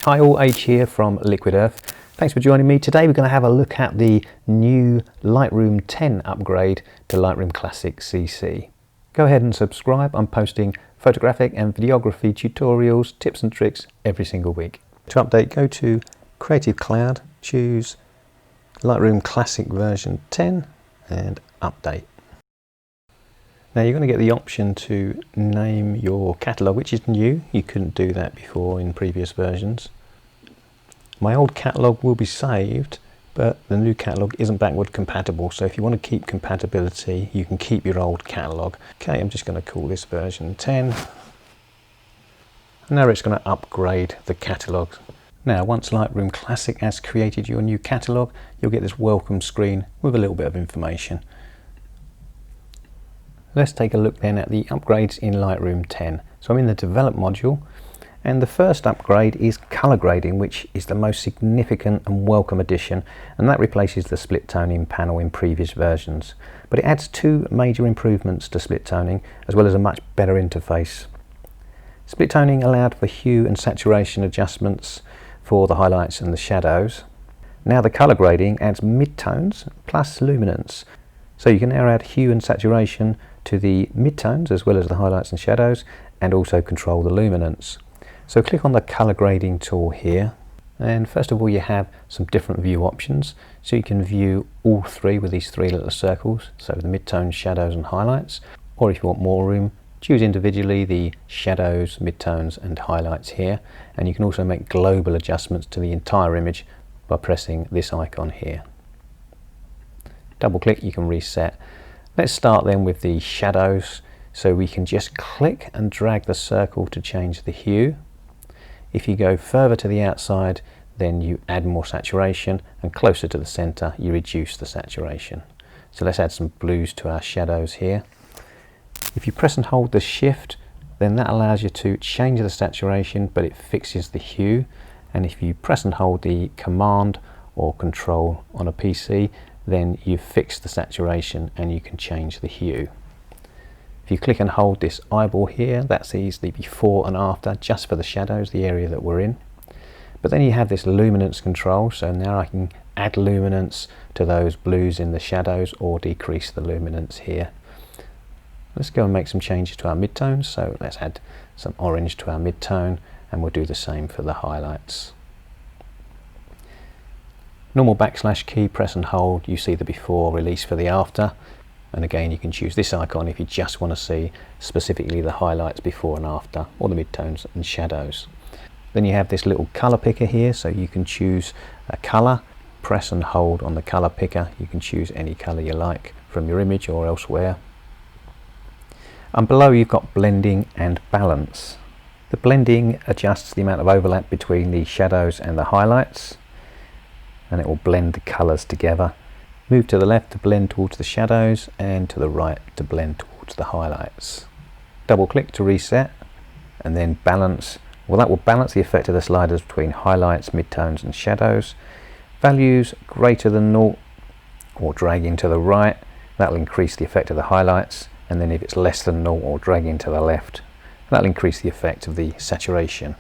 Hi all, H here from Liquid Earth. Thanks for joining me. Today we're going to have a look at the new Lightroom 10 upgrade to Lightroom Classic CC. Go ahead and subscribe. I'm posting photographic and videography tutorials, tips and tricks every single week. To update, go to Creative Cloud, choose Lightroom Classic version 10 and update. Now you're going to get the option to name your catalogue, which is new. You couldn't do that before in previous versions. My old catalogue will be saved, but the new catalogue isn't backward compatible, so if you want to keep compatibility, you can keep your old catalogue. Okay, I'm just going to call this version 10. And now it's going to upgrade the catalogue. Now, once Lightroom Classic has created your new catalogue, you'll get this welcome screen with a little bit of information. Let's take a look then at the upgrades in Lightroom 10. So I'm in the Develop module, and the first upgrade is color grading, which is the most significant and welcome addition, and that replaces the split toning panel in previous versions. But it adds two major improvements to split toning, as well as a much better interface. Split toning allowed for hue and saturation adjustments for the highlights and the shadows. Now the color grading adds midtones plus luminance. So you can now add hue and saturation to the midtones as well as the highlights and shadows, and also control the luminance. So click on the color grading tool here, and first of all you have some different view options. So you can view all three with these three little circles, so the midtones, shadows and highlights, or if you want more room, choose individually the shadows, midtones and highlights here, and you can also make global adjustments to the entire image by pressing this icon here. Double click, you can reset. Let's start then with the shadows. So we can just click and drag the circle to change the hue. If you go further to the outside, then you add more saturation, and closer to the center you reduce the saturation. So let's add some blues to our shadows here. If you press and hold the shift, then that allows you to change the saturation, but it fixes the hue. And if you press and hold the command or control on a PC, then you fix the saturation and you can change the hue. If you click and hold this eyeball here, that sees the before and after just for the shadows, the area that we're in. But then you have this luminance control, so now I can add luminance to those blues in the shadows or decrease the luminance here. Let's go and make some changes to our midtones. So let's add some orange to our midtone, and we'll do the same for the highlights. Normal backslash key, press and hold, you see the before, release for the after. And again, you can choose this icon if you just want to see specifically the highlights before and after, or the midtones and shadows. Then you have this little color picker here, so you can choose a color, press and hold on the color picker. You can choose any color you like from your image or elsewhere. And below you've got blending and balance. The blending adjusts the amount of overlap between the shadows and the highlights, and it will blend the colors together. Move to the left to blend towards the shadows, and to the right to blend towards the highlights. Double click to reset, and then balance. Well, that will balance the effect of the sliders between highlights, midtones and shadows. Values greater than 0 or dragging to the right, that will increase the effect of the highlights, and then if it's less than 0 or dragging to the left, that will increase the effect of the saturation.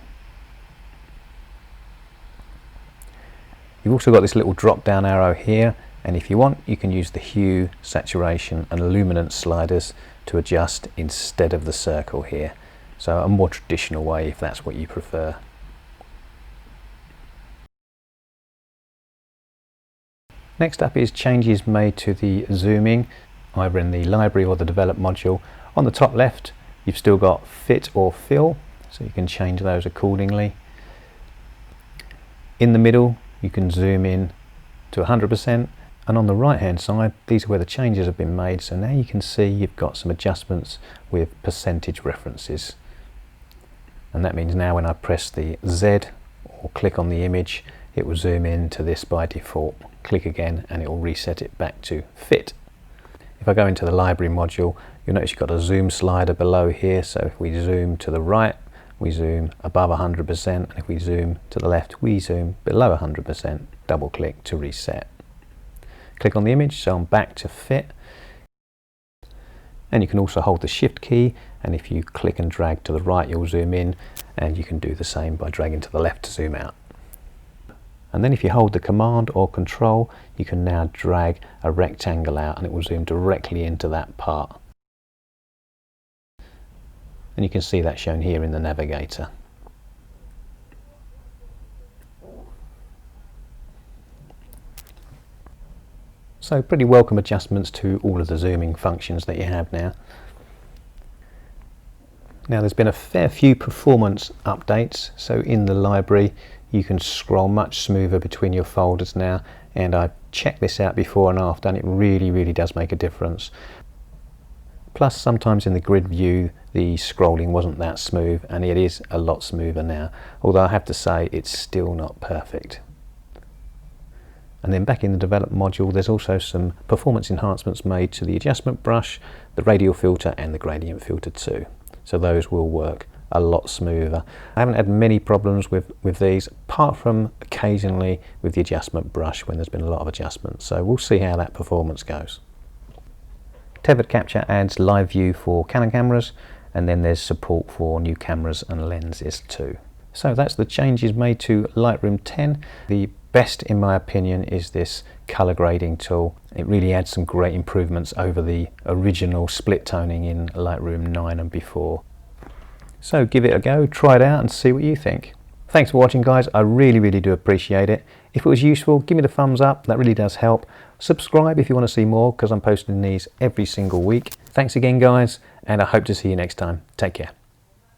You've also got this little drop down arrow here, and if you want you can use the hue, saturation and luminance sliders to adjust instead of the circle here. So a more traditional way if that's what you prefer. Next up is changes made to the zooming, either in the library or the develop module. On the top left you've still got fit or fill, so you can change those accordingly. In the middle you can zoom in to 100%, and on the right hand side these are where the changes have been made, so now you can see you've got some adjustments with percentage references, and that means now when I press the Z or click on the image it will zoom in to this by default. Click again and it will reset it back to fit. If I go into the library module, you'll notice you've got a zoom slider below here, so if we zoom to the right we zoom above 100%, and if we zoom to the left we zoom below 100%. Double click to reset. Click on the image, so I'm back to fit, and you can also hold the shift key and if you click and drag to the right you'll zoom in, and you can do the same by dragging to the left to zoom out. And then if you hold the command or control, you can now drag a rectangle out and it will zoom directly into that part. And you can see that shown here in the navigator. So pretty welcome adjustments to all of the zooming functions that you have now. Now there's been a fair few performance updates, so in the library you can scroll much smoother between your folders now, and I've checked this out before and after and it really does make a difference. Plus sometimes in the grid view the scrolling wasn't that smooth, and it is a lot smoother now, although I have to say it's still not perfect. And then back in the develop module there's also some performance enhancements made to the adjustment brush, the radial filter and the gradient filter too. So those will work a lot smoother. I haven't had many problems with these, apart from occasionally with the adjustment brush when there's been a lot of adjustments. So we'll see how that performance goes. Tethered Capture adds live view for Canon cameras, and then there's support for new cameras and lenses too. So that's the changes made to Lightroom 10. The best in my opinion is this color grading tool. It really adds some great improvements over the original split toning in Lightroom 9 and before. So give it a go, try it out and see what you think. Thanks for watching guys, I really do appreciate it. If it was useful, give me the thumbs up, that really does help. Subscribe if you want to see more, because I'm posting these every single week. Thanks again guys, and I hope to see you next time. Take care.